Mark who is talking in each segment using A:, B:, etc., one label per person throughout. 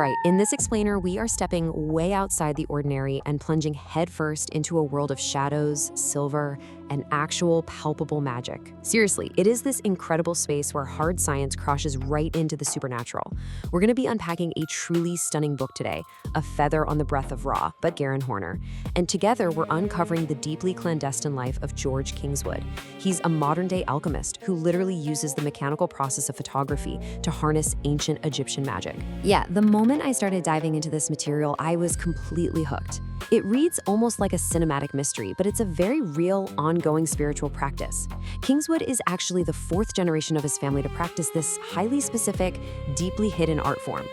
A: right, in this explainer, we are stepping way outside the ordinary and plunging headfirst into a world of shadows, silver, and actual palpable magic. Seriously, it is this incredible space where hard science crashes right into the supernatural. We're going to be unpacking a truly stunning book today, A Feather on the Breath of Ra, by Garin Horner. And together, we're uncovering the deeply clandestine life of George Kingswood. He's a modern-day alchemist who literally uses the mechanical process of photography to harness ancient Egyptian magic. Yeah, the moment I started diving into this material, I was completely hooked. It reads almost like a cinematic mystery, but it's a very real, ongoing spiritual practice. Kingswood is actually the fourth generation of his family to practice this highly specific, deeply hidden art form.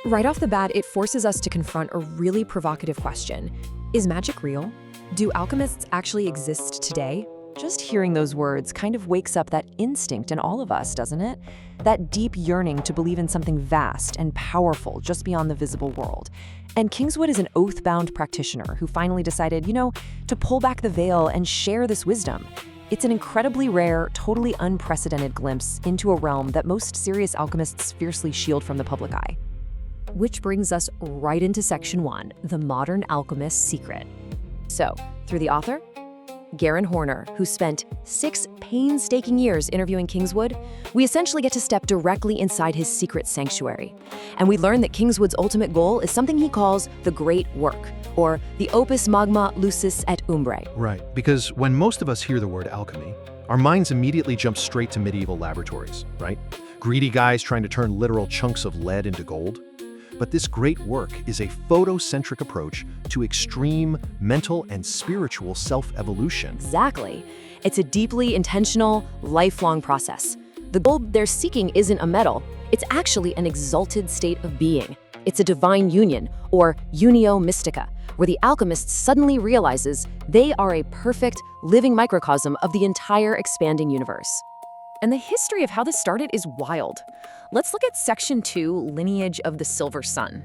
B: Right off the bat, it forces us to confront a really provocative question. Is magic real? Do alchemists actually exist today? Just hearing those words kind of wakes up that instinct in all of us, doesn't it? That deep yearning to believe in something vast and powerful just beyond the visible world. And Kingswood is an oath-bound practitioner who finally decided, to pull back the veil and share this wisdom. It's an incredibly rare, totally unprecedented glimpse into a realm that most serious alchemists fiercely shield from the public eye.
A: Which brings us right into Section 1, The Modern Alchemist's Secret. So, through the author, Garin Horner, who spent 6 painstaking years interviewing Kingswood, we essentially get to step directly inside his secret sanctuary. And we learn that Kingswood's ultimate goal is something he calls the Great Work, or the opus magna lucis et umbrae.
C: Right, because when most of us hear the word alchemy, our minds immediately jump straight to medieval laboratories, right? Greedy guys trying to turn literal chunks of lead into gold. But this great work is a photocentric approach to extreme mental and spiritual self-evolution.
A: Exactly. It's a deeply intentional, lifelong process. The goal they're seeking isn't a medal. It's actually an exalted state of being. It's a divine union, or unio mystica, where the alchemist suddenly realizes they are a perfect, living microcosm of the entire expanding universe.
B: And the history of how this started is wild. Let's look at Section 2, Lineage of the Silver Sun.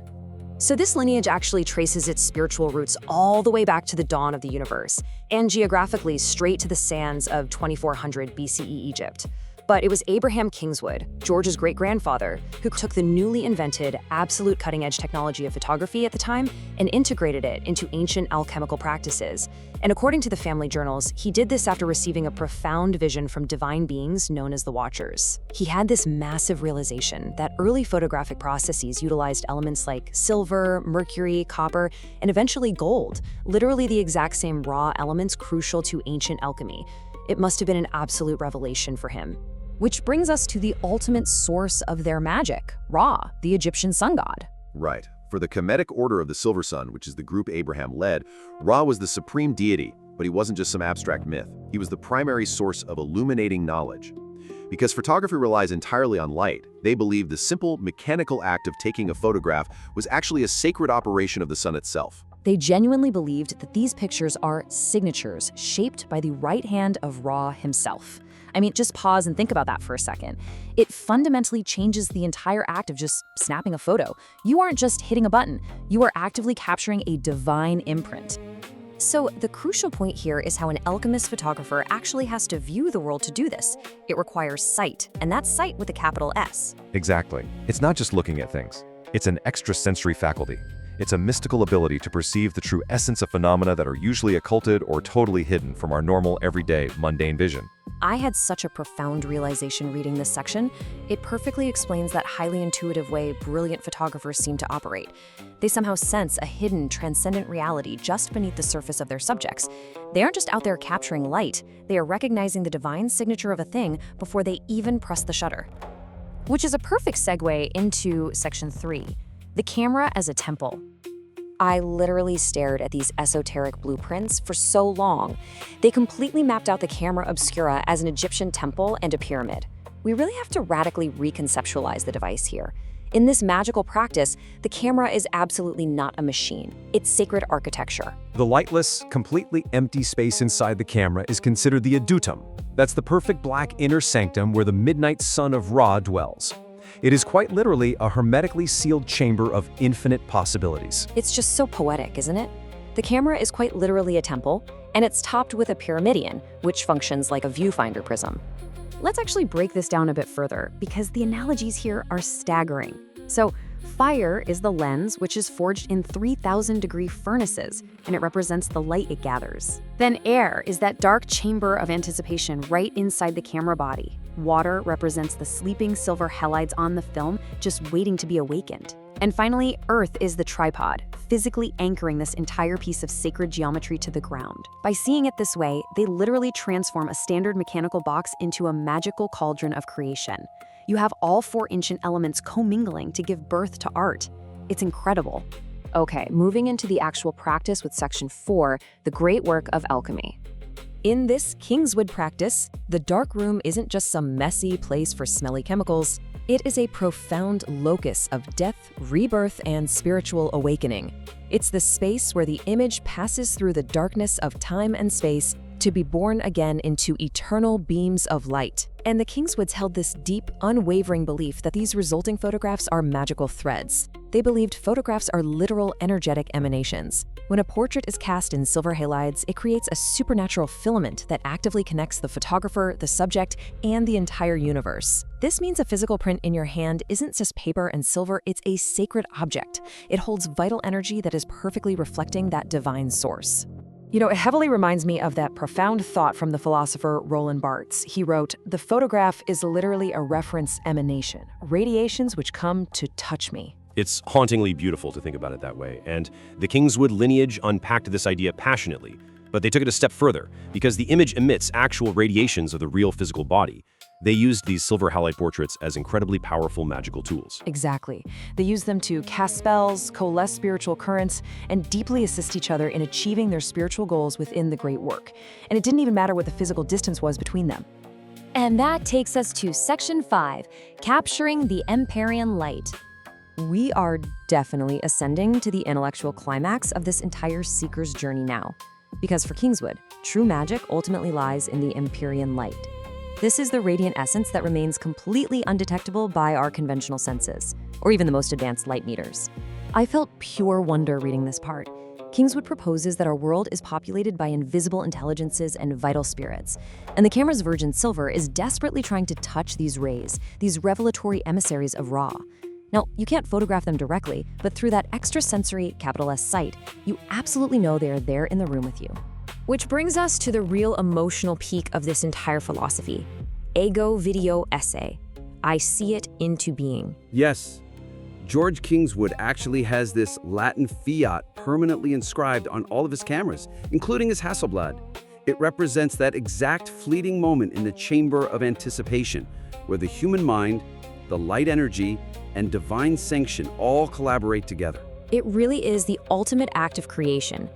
A: So this lineage actually traces its spiritual roots all the way back to the dawn of the universe, and geographically straight to the sands of 2400 BCE Egypt. But it was Abraham Kingswood, George's great-grandfather, who took the newly invented, absolute cutting-edge technology of photography at the time and integrated it into ancient alchemical practices. And according to the family journals, he did this after receiving a profound vision from divine beings known as the Watchers. He had this massive realization that early photographic processes utilized elements like silver, mercury, copper, and eventually gold, literally the exact same raw elements crucial to ancient alchemy. It must have been an absolute revelation for him. Which brings us to the ultimate source of their magic, Ra, the Egyptian sun god.
D: Right. For the Hermetic order of the Silver Sun, which is the group Abraham led, Ra was the supreme deity, but he wasn't just some abstract myth. He was the primary source of illuminating knowledge. Because photography relies entirely on light, they believed the simple mechanical act of taking a photograph was actually a sacred operation of the sun itself.
A: They genuinely believed that these pictures are signatures shaped by the right hand of Ra himself. I mean, just pause and think about that for a second. It fundamentally changes the entire act of just snapping a photo. You aren't just hitting a button, you are actively capturing a divine imprint. So the crucial point here is how an alchemist photographer actually has to view the world to do this. It requires sight, and that's sight with a capital S.
E: Exactly. It's not just looking at things. It's an extrasensory faculty. It's a mystical ability to perceive the true essence of phenomena that are usually occulted or totally hidden from our normal, everyday, mundane vision.
A: I had such a profound realization reading this section. It perfectly explains that highly intuitive way brilliant photographers seem to operate. They somehow sense a hidden, transcendent reality just beneath the surface of their subjects. They aren't just out there capturing light, they are recognizing the divine signature of a thing before they even press the shutter. Which is a perfect segue into Section 3, the camera as a temple. I literally stared at these esoteric blueprints for so long. They completely mapped out the camera obscura as an Egyptian temple and a pyramid. We really have to radically reconceptualize the device here. In this magical practice, the camera is absolutely not a machine. It's sacred architecture.
F: The lightless, completely empty space inside the camera is considered the adutum. That's the perfect black inner sanctum where the midnight sun of Ra dwells. It is quite literally a hermetically sealed chamber of infinite possibilities.
A: It's just so poetic, isn't it? The camera is quite literally a temple, and it's topped with a pyramidion, which functions like a viewfinder prism. Let's actually break this down a bit further, because the analogies here are staggering. So, Fire is the lens, which is forged in 3,000-degree furnaces, and it represents the light it gathers. Then air is that dark chamber of anticipation right inside the camera body. Water represents the sleeping silver halides on the film, just waiting to be awakened. And finally, earth is the tripod, physically anchoring this entire piece of sacred geometry to the ground. By seeing it this way, they literally transform a standard mechanical box into a magical cauldron of creation. You have all four ancient elements commingling to give birth to art. It's incredible. Okay, moving into the actual practice with section 4, the great work of alchemy. In this Kingswood practice, the darkroom isn't just some messy place for smelly chemicals. It is a profound locus of death, rebirth, and spiritual awakening. It's the space where the image passes through the darkness of time and space to be born again into eternal beams of light. And the Kingswoods held this deep, unwavering belief that these resulting photographs are magical threads. They believed photographs are literal energetic emanations. When a portrait is cast in silver halides, it creates a supernatural filament that actively connects the photographer, the subject, and the entire universe. This means a physical print in your hand isn't just paper and silver, it's a sacred object. It holds vital energy that is perfectly reflecting that divine source. You know, it heavily reminds me of that profound thought from the philosopher Roland Barthes. He wrote, "The photograph is literally a reference emanation, radiations which come to touch me."
G: It's hauntingly beautiful to think about it that way, and the Kingswood lineage unpacked this idea passionately, but they took it a step further, because the image emits actual radiations of the real physical body. They used these silver halide portraits as incredibly powerful magical tools.
B: Exactly. They use them to cast spells, coalesce spiritual currents, and deeply assist each other in achieving their spiritual goals within the great work. And it didn't even matter what the physical distance was between them.
A: And that takes us to section 5, capturing the Empyrean light. We are definitely ascending to the intellectual climax of this entire seeker's journey now. Because for Kingswood, true magic ultimately lies in the Empyrean light. This is the radiant essence that remains completely undetectable by our conventional senses, or even the most advanced light meters. I felt pure wonder reading this part. Kingswood proposes that our world is populated by invisible intelligences and vital spirits, and the camera's virgin silver is desperately trying to touch these rays, these revelatory emissaries of Ra. Now, you can't photograph them directly, but through that extrasensory, capital S sight, you absolutely know they are there in the room with you. Which brings us to the real emotional peak of this entire philosophy. Ego video esse. I see it into being.
H: Yes, George Kingswood actually has this Latin fiat permanently inscribed on all of his cameras, including his Hasselblad. It represents that exact fleeting moment in the chamber of anticipation, where the human mind, the light energy, and divine sanction all collaborate together.
A: It really is the ultimate act of creation.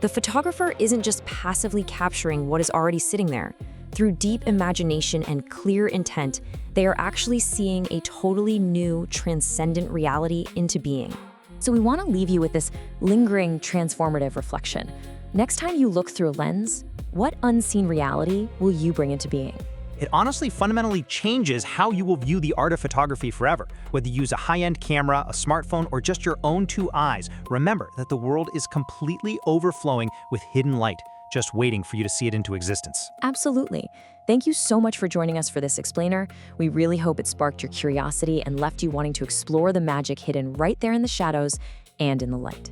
A: The photographer isn't just passively capturing what is already sitting there. Through deep imagination and clear intent, they are actually seeing a totally new, transcendent reality into being. So we want to leave you with this lingering, transformative reflection. Next time you look through a lens, what unseen reality will you bring into being?
I: It honestly fundamentally changes how you will view the art of photography forever. Whether you use a high-end camera, a smartphone, or just your own two eyes, remember that the world is completely overflowing with hidden light, just waiting for you to see it into existence.
A: Absolutely. Thank you so much for joining us for this explainer. We really hope it sparked your curiosity and left you wanting to explore the magic hidden right there in the shadows and in the light.